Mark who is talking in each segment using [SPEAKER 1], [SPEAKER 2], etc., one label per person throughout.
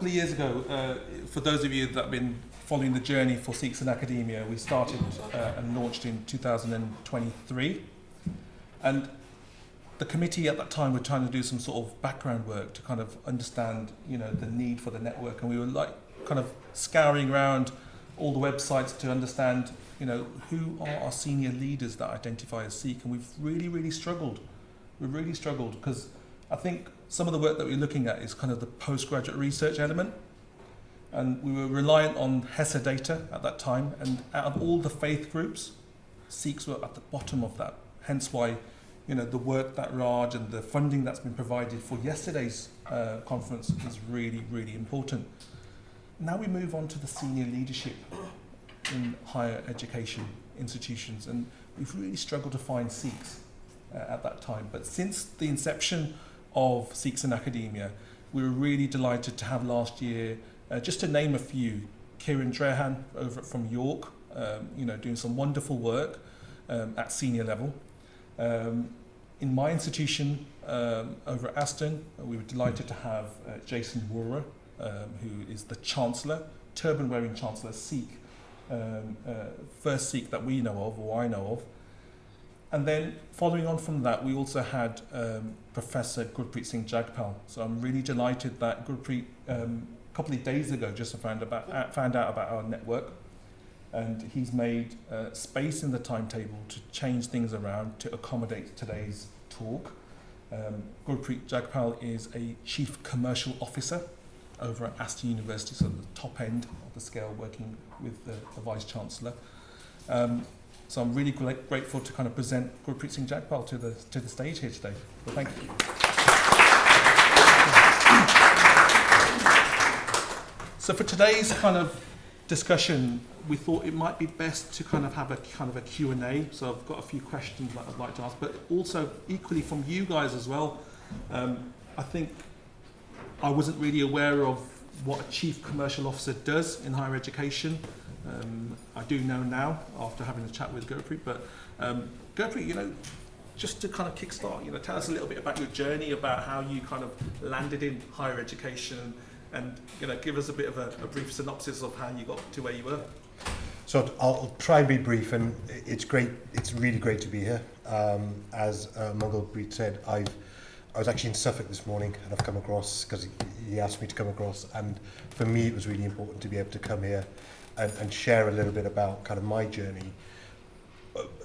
[SPEAKER 1] couple of years ago, for those of you that have been following the journey for Sikhs in Academia, we started and launched in 2023. And the committee at that time were trying to do some sort of background work to kind of understand, the need for the network. And we were kind of scouring around all the websites to understand, who are our senior leaders that identify as Sikh. And we've really, really struggled. We've really struggled because I think some of the work that we're looking at is kind of the postgraduate research element. And we were reliant on HESA data at that time. And out of all the faith groups, Sikhs were at the bottom of that. Hence why, the work that Raj and the funding that's been provided for yesterday's conference is really, really important. Now we move on to the senior leadership in higher education institutions. And we've really struggled to find Sikhs at that time. But since the inception of Sikhs in Academia, we were really delighted to have last year, just to name a few, Kieran Drehan over from York, doing some wonderful work at senior level. In my institution over at Aston, we were delighted to have Jason Wura, who is the Chancellor, turban-wearing Chancellor, Sikh, first Sikh that we know of, or I know of. And then following on from that, we also had Professor Gurpreet Jagpal. So I'm really delighted that Gurpreet, a couple of days ago, just found out about our network. And he's made space in the timetable to change things around to accommodate today's talk. Gurpreet Jagpal is a Chief Commercial Officer over at Aston University, so the top end of the scale, working with the Vice-Chancellor. So I'm really grateful to kind of present Gurpreet Singh Jagpal to the stage here today. So thank you. So for today's kind of discussion, we thought it might be best to kind of have a Q&A. So I've got a few questions that I'd like to ask, but also equally from you guys as well. I think I wasn't really aware of what a Chief Commercial Officer does in higher education. I do know now after having a chat with Gurpreet, but Gurpreet, just to kind of kickstart, tell us a little bit about your journey, about how you kind of landed in higher education, and give us a bit of a brief synopsis of how you got to where you were.
[SPEAKER 2] So I'll try and be brief, and it's great. It's really great to be here. As Gurpreet said, I was actually in Suffolk this morning, and I've come across because he asked me to come across, and for me it was really important to be able to come here and share a little bit about kind of my journey.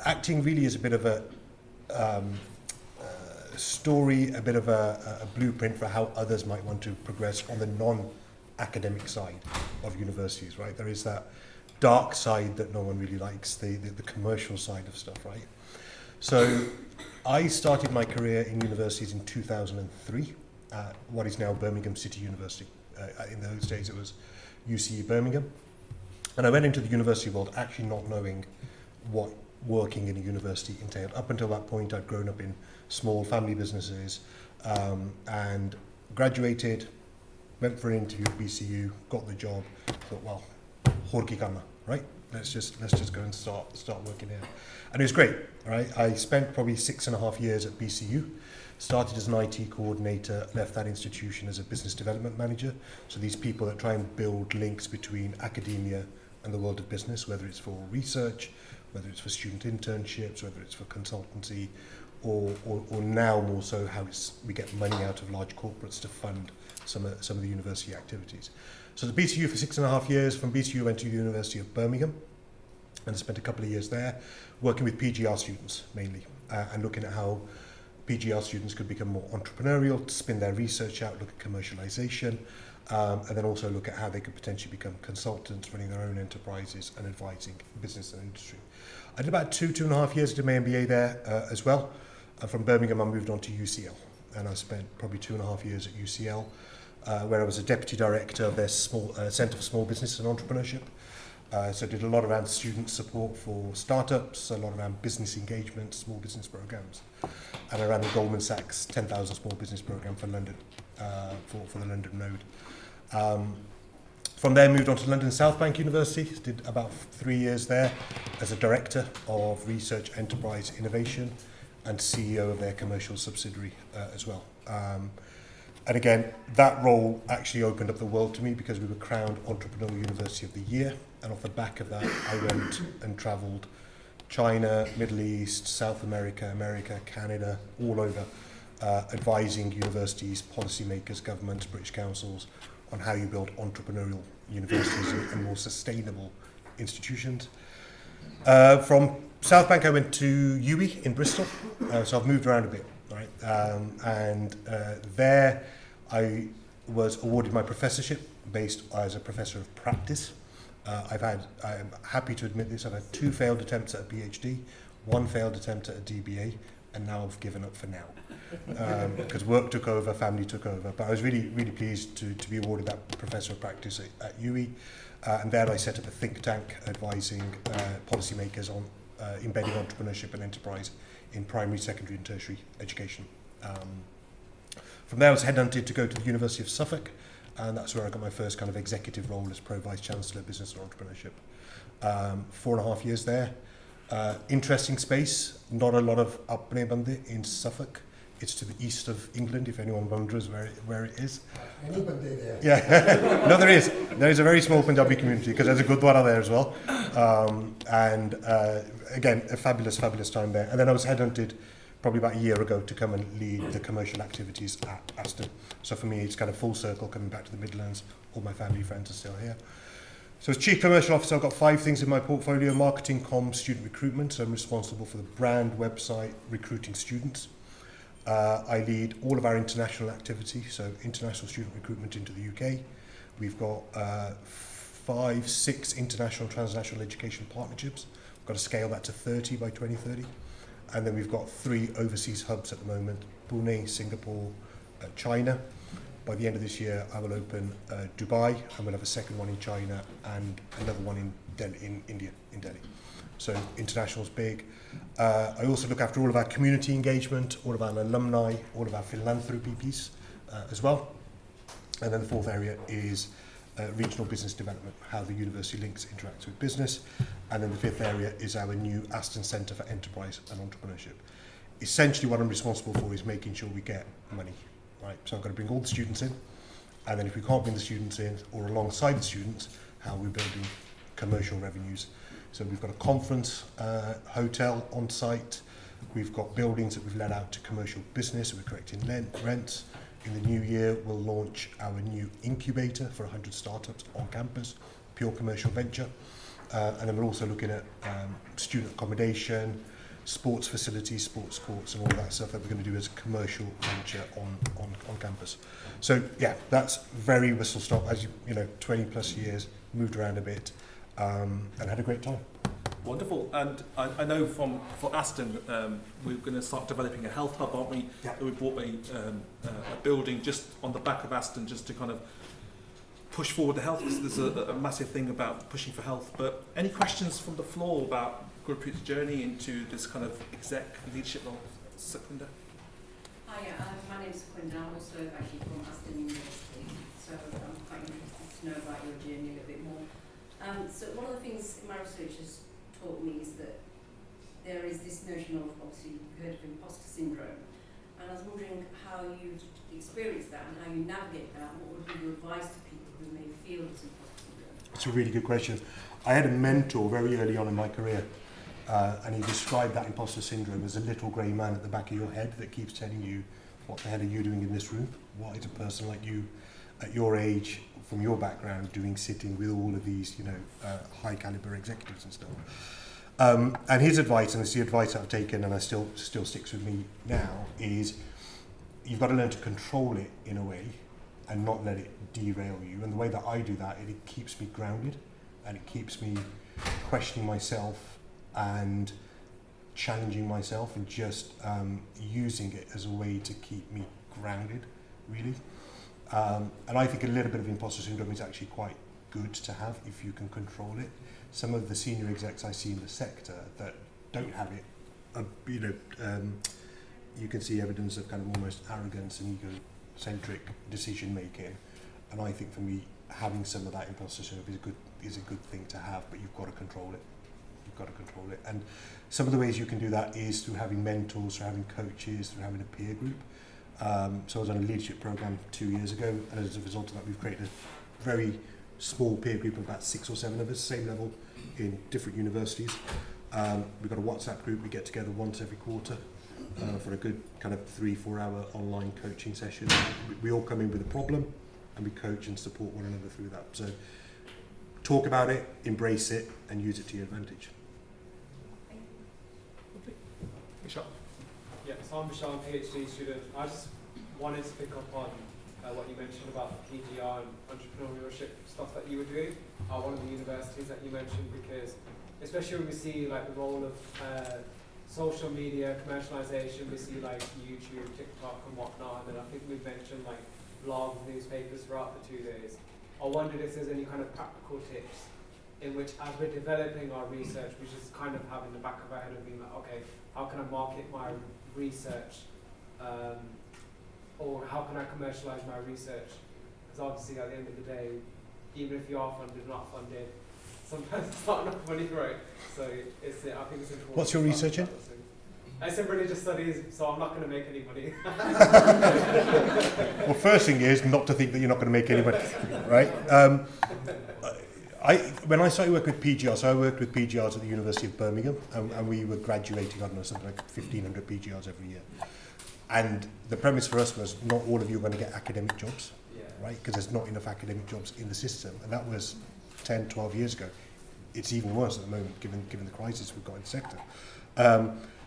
[SPEAKER 2] Acting really is a bit of a story, a bit of a blueprint for how others might want to progress on the non-academic side of universities, right? There is that dark side that no one really likes, the commercial side of stuff, right? So I started my career in universities in 2003 at what is now Birmingham City University. In those days it was UCE Birmingham. And I went into the university world actually not knowing what working in a university entailed. Up until that point, I'd grown up in small family businesses and graduated, went for an interview at BCU, got the job, thought, well, horki karna, right? Let's just go and start working here. And it was great, right? I spent probably 6.5 years at BCU, started as an IT coordinator, left that institution as a business development manager. So these people that try and build links between academia and the world of business, whether it's for research, whether it's for student internships, whether it's for consultancy, or now more so how we get money out of large corporates to fund some of the university activities. So the BCU for 6.5 years. From BCU I went to the University of Birmingham and I spent a couple of years there working with PGR students mainly and looking at how PGR students could become more entrepreneurial, spin their research out, look at commercialization, and then also look at how they could potentially become consultants, running their own enterprises and advising business and industry. I did about 2.5 years, did my MBA there as well. And from Birmingham I moved on to UCL, and I spent probably 2.5 years at UCL, where I was a deputy director of their Centre for Small Business and Entrepreneurship. So I did a lot around student support for startups, a lot around business engagement, small business programs. And I ran the Goldman Sachs 10,000 small business program for London, for the London node. From there, moved on to London South Bank University, did about 3 years there as a director of research, enterprise, innovation, and CEO of their commercial subsidiary as well. And again, that role actually opened up the world to me because we were crowned Entrepreneurial University of the Year. And off the back of that, I went and travelled China, Middle East, South America, Canada, all over, advising universities, policymakers, governments, British councils on how you build entrepreneurial universities and more sustainable institutions. From South Bank, I went to UWE in Bristol, so I've moved around a bit, right? There I was awarded my professorship based as a professor of practice. I'm happy to admit this, I've had 2 failed attempts at a PhD, 1 failed attempt at a DBA, and now I've given up for now. Because work took over, family took over. But I was really, really pleased to be awarded that professor of practice at UWE. And there I set up a think tank advising policymakers on embedding entrepreneurship and enterprise in primary, secondary and tertiary education. From there I was headhunted to go to the University of Suffolk, and that's where I got my first kind of executive role as Pro Vice Chancellor Business and Entrepreneurship. 4.5 years there. Interesting space, not a lot of upbringing in Suffolk. It's to the east of England, if anyone wonders where it is.
[SPEAKER 3] Anybody there?
[SPEAKER 2] Yeah, no, there is. There is a very small Punjabi community because there's a Gurdwara there as well. Again, a fabulous, fabulous time there. And then I was headhunted probably about a year ago to come and lead the commercial activities at Aston. So for me, it's kind of full circle coming back to the Midlands. All my family friends are still here. So as Chief Commercial Officer, I've got 5 things in my portfolio: marketing, comms, student recruitment. So I'm responsible for the brand, website, recruiting students. I lead all of our international activity, so international student recruitment into the UK. We've got 5, 6 international transnational education partnerships. We've got to scale that to 30 by 2030. And then we've got 3 overseas hubs at the moment: Pune, Singapore, China. By the end of this year, I will open Dubai, and we'll have a second one in China and another one in Delhi, in India, in Delhi. So international's big. I also look after all of our community engagement, all of our alumni, all of our philanthropy piece as well. And then the 4th area is regional business development, how the university links interacts with business. And then the 5th area is our new Aston Centre for Enterprise and Entrepreneurship. Essentially what I'm responsible for is making sure we get money, right? So I've got to bring all the students in, and then if we can't bring the students in, or alongside the students, how are we building commercial revenues? So we've got a conference hotel on site. We've got buildings that we've let out to commercial business. We're collecting rents. In the new year, we'll launch our new incubator for 100 startups on campus, pure commercial venture. And then we're also looking at student accommodation, sports facilities, sports courts, and all that stuff that we're going to do as a commercial venture on campus. So yeah, that's very whistle stop. As you know, 20 plus years, moved around a bit, and had a great time.
[SPEAKER 1] Wonderful. And I know for Aston, we're going to start developing a health hub, aren't we?
[SPEAKER 2] Yeah.
[SPEAKER 1] We bought a building just on the back of Aston just to kind of push forward the health. There's a massive thing about pushing for health. But any questions from the floor about Gurpreet's journey into this kind of exec leadership role? Sequinder?
[SPEAKER 4] Hi, my name's Sequinder. I'm also actually from Aston University, so I'm quite interested to know about your journey a little bit more. So one of the things my research has taught me is that there is this notion of, obviously you've heard of imposter syndrome, and I was wondering how you've experienced that and how you navigate that, and what would be your advice to people who may feel this imposter syndrome?
[SPEAKER 2] It's a really good question. I had a mentor very early on in my career, and he described that imposter syndrome as a little grey man at the back of your head that keeps telling you, what the hell are you doing in this room? What is a person like you at your age, from your background, doing sitting with all of these, high caliber executives and stuff. And his advice, and it's the advice I've taken and I still sticks with me now, is you've got to learn to control it in a way and not let it derail you. And the way that I do that, it keeps me grounded, and it keeps me questioning myself and challenging myself, and just using it as a way to keep me grounded, really. And I think a little bit of imposter syndrome is actually quite good to have if you can control it. Some of the senior execs I see in the sector that don't have it, you can see evidence of kind of almost arrogance and egocentric decision making. And I think for me, having some of that imposter syndrome is a good thing to have, but you've got to control it. You've got to control it. And some of the ways you can do that is through having mentors, through having coaches, through having a peer group. So I was on a leadership program 2 years ago, and as a result of that, we've created a very small peer group of about 6 or 7 of us, same level in different universities. We've got a WhatsApp group. We get together once every quarter for a good kind of 3-4 hour online coaching session. We all come in with a problem, and we coach and support one another through that. So talk about it, embrace it, and use it to your advantage.
[SPEAKER 1] Michelle.
[SPEAKER 3] Yeah, so I'm Michelle, PhD student. I just wanted to pick up on what you mentioned about the PGR and entrepreneurship stuff that you were doing at one of the universities that you mentioned, because especially when we see like the role of social media, commercialization, we see like YouTube, TikTok and whatnot, and then I think we've mentioned like blogs, newspapers throughout the 2 days. I wondered if there's any kind of practical tips in which, as we're developing our research, which is kind of having the back of our head of being like, okay, how can I market my research, or how can I commercialize my research? Because obviously at the end of the day, even if you are funded or not funded, sometimes it's not enough money, right? So I think it's important.
[SPEAKER 2] What's your research in?
[SPEAKER 3] It's in religious studies, so I'm not going to make any money.
[SPEAKER 2] Well, first thing is not to think that you're not going to make any money, right? When I started working with PGRs, so I worked with PGRs at the University of Birmingham, and we were graduating, I don't know, something like 1,500 PGRs every year. And the premise for us was not all of you are going to get academic jobs, right? Because there's not enough academic jobs in the system. And that was 10, 12 years ago. It's even worse at the moment, given the crisis we've got in the sector.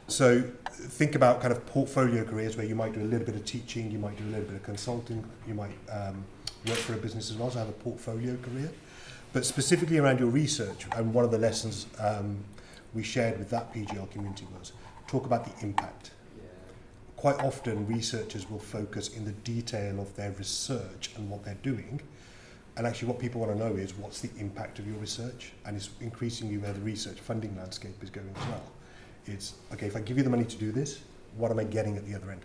[SPEAKER 2] So think about kind of portfolio careers where you might do a little bit of teaching, you might do a little bit of consulting, you might work for a business as well, so have a portfolio career. But specifically around your research, and one of the lessons we shared with that PGR community was talk about the impact. Quite often researchers will focus in the detail of their research and what they're doing, and actually what people want to know is what's the impact of your research, and it's increasingly where the research funding landscape is going as well. It's, okay, if I give you the money to do this, what am I getting at the other end?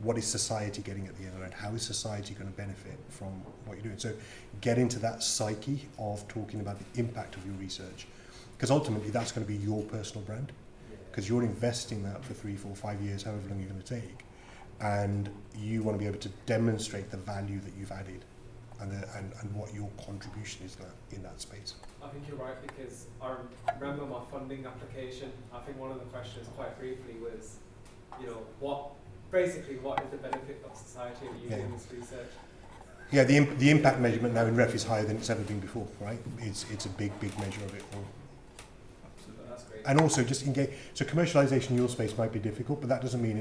[SPEAKER 2] What is society getting at the other end? How is society going to benefit from what you're doing? So get into that psyche of talking about the impact of your research, because ultimately that's going to be your personal brand, because you're investing that for 3, 4, 5 years, however long you're going to take, and you want to be able to demonstrate the value that you've added and what your contribution is in that space.
[SPEAKER 3] I think you're right, because I remember my funding application. I think one of the questions quite briefly was, you know, what is the benefit of society of you doing this research?
[SPEAKER 2] Yeah, the impact measurement now in REF is higher than it's ever been before, right? It's a big measure of it all.
[SPEAKER 3] Absolutely, that's great.
[SPEAKER 2] And also just engage. So commercialization in your space might be difficult, but that doesn't mean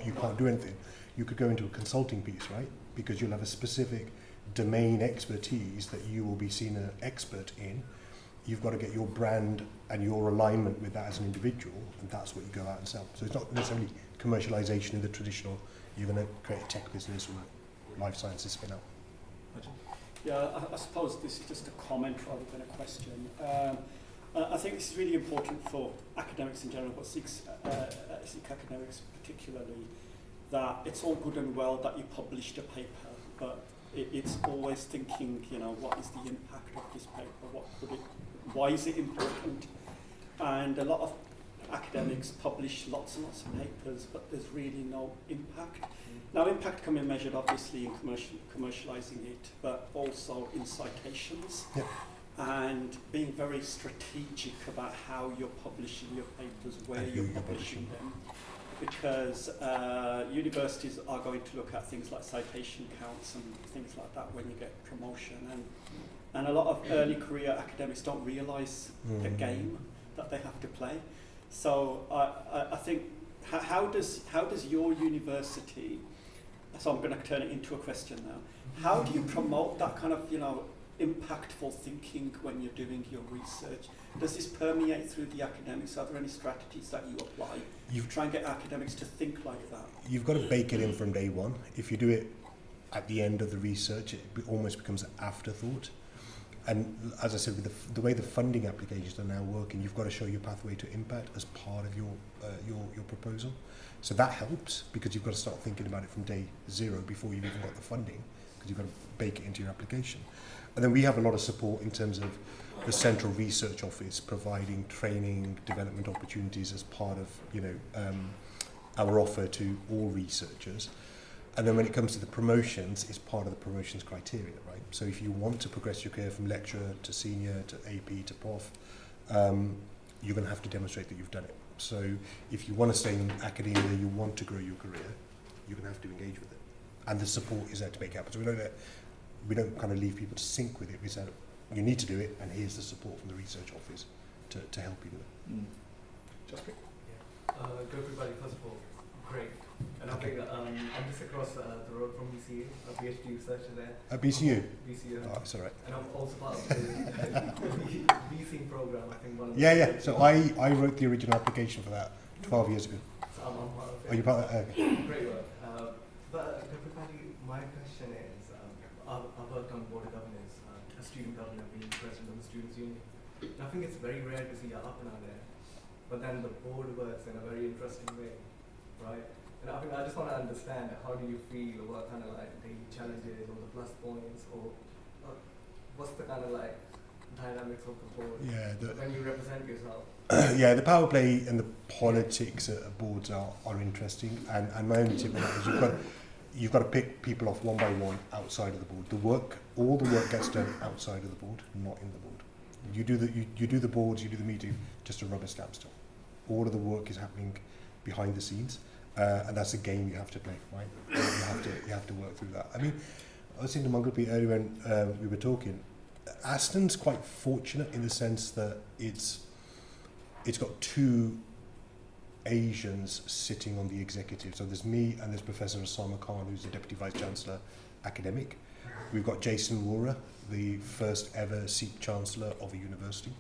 [SPEAKER 2] you can't do anything. You could go into a consulting piece, right? Because you'll have a specific domain expertise that you will be seen an expert in. You've got to get your brand and your alignment with that as an individual, and that's what you go out and sell. So it's not necessarily commercialization in the traditional, you're going to create a tech business or life sciences spin out.
[SPEAKER 5] Yeah, I suppose this is just a comment rather than a question. I think this is really important for academics in general, but Sikh academics particularly, that it's all good and well that you published a paper, but it's always thinking, you know, what is the impact of this paper? Why is it important? And a lot of academics publish lots and lots of papers, but there's really no impact. Now, impact can be measured obviously in commercializing it, but also in citations. Yep. And being very strategic about how you're publishing your papers, where you're publishing them. Because universities are going to look at things like citation counts and things like that when you get promotion, and a lot of early career academics don't realise the game that they have to play. So I think how does your university? So I'm going to turn it into a question now. How do you promote that kind of, you know, impactful thinking when you're doing your research? Does this permeate through the academics? Are there any strategies that you apply to try and get academics to think like that? You've got to bake it in from day one. If you do it at the end of the research, it almost becomes an afterthought. And as I said, with the way the funding applications are now working, you've got to show your pathway to impact as part of your proposal. So that helps, because you've got to start thinking about it from day zero before you've even got the funding, because you've got to bake it into your application. And then we have a lot of support in terms of the Central Research Office providing training, development opportunities as part of our offer to all researchers.
[SPEAKER 2] And then when it comes to the promotions, it's part of the promotions criteria, right? So if you want to progress your career from lecturer to senior to AP to prof, you're going to have to demonstrate that you've done it. So if you want to stay in academia, you want to grow your career, you're going to have to engage with it. And the support is there to make it happen. So we don't kind of leave people to sink with it. We say, you need to do it, and here's the support from the research office to help you do it.
[SPEAKER 1] Jaspreet?
[SPEAKER 6] Gurpreet Jagpal, first of all, great. And I think I'm just across the road from BCU, a PhD researcher there.
[SPEAKER 2] At BCU?
[SPEAKER 6] BCU.
[SPEAKER 2] Oh, it's all right.
[SPEAKER 6] And I'm also part of the BC program, I think one of the...
[SPEAKER 2] Yeah. So I wrote the original application for that 12 years ago.
[SPEAKER 6] So I'm part of it.
[SPEAKER 2] Are you part of that? Okay.
[SPEAKER 6] Great work. But Gurpreet, my question is, I've worked on board of governance, a student governor, being president of the Students' Union. And I think it's very rare to see a up and out there. But then the board works in a very interesting way, right? And I think I just want to understand, how do you feel, or what kind of like the challenges or the plus points, or what's the kind of like dynamics of the board when you represent yourself?
[SPEAKER 2] Yeah, the power play and the politics at boards are interesting, and my only tip on that is you've got to pick people off one by one outside of the board. All the work gets done outside of the board, not in the board. You do the boards, you do the meeting, just a rubber stamp still. All of the work is happening behind the scenes, and that's a game you have to play, right? You have to work through that. I mean, I was saying to Gurpreet earlier when we were talking, Aston's quite fortunate in the sense that it's got two Asians sitting on the executive. So there's me and there's Professor Osama Khan, who's the Deputy Vice Chancellor academic. We've got Jason Wora, the first ever Sikh Chancellor of a university.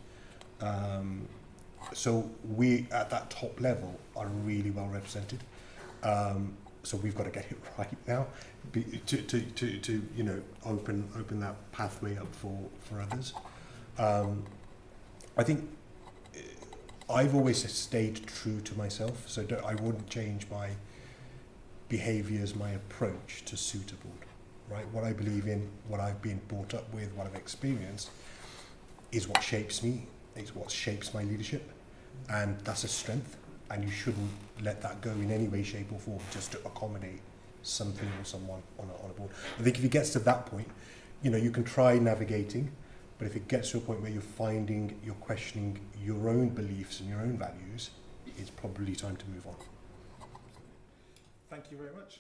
[SPEAKER 2] So we, at that top level, are really well represented. So we've got to get it right now to open that pathway up for others. I think I've always stayed true to myself, so I wouldn't change my behaviours, my approach to suit a board. Right? What I believe in, what I've been brought up with, what I've experienced, is what shapes me, is what shapes my leadership, and that's a strength, and you shouldn't let that go in any way, shape or form just to accommodate something or someone on a board. I think if it gets to that point, you can try navigating, but if it gets to a point where you're questioning your own beliefs and your own values, it's probably time to move on.
[SPEAKER 1] Thank you very much.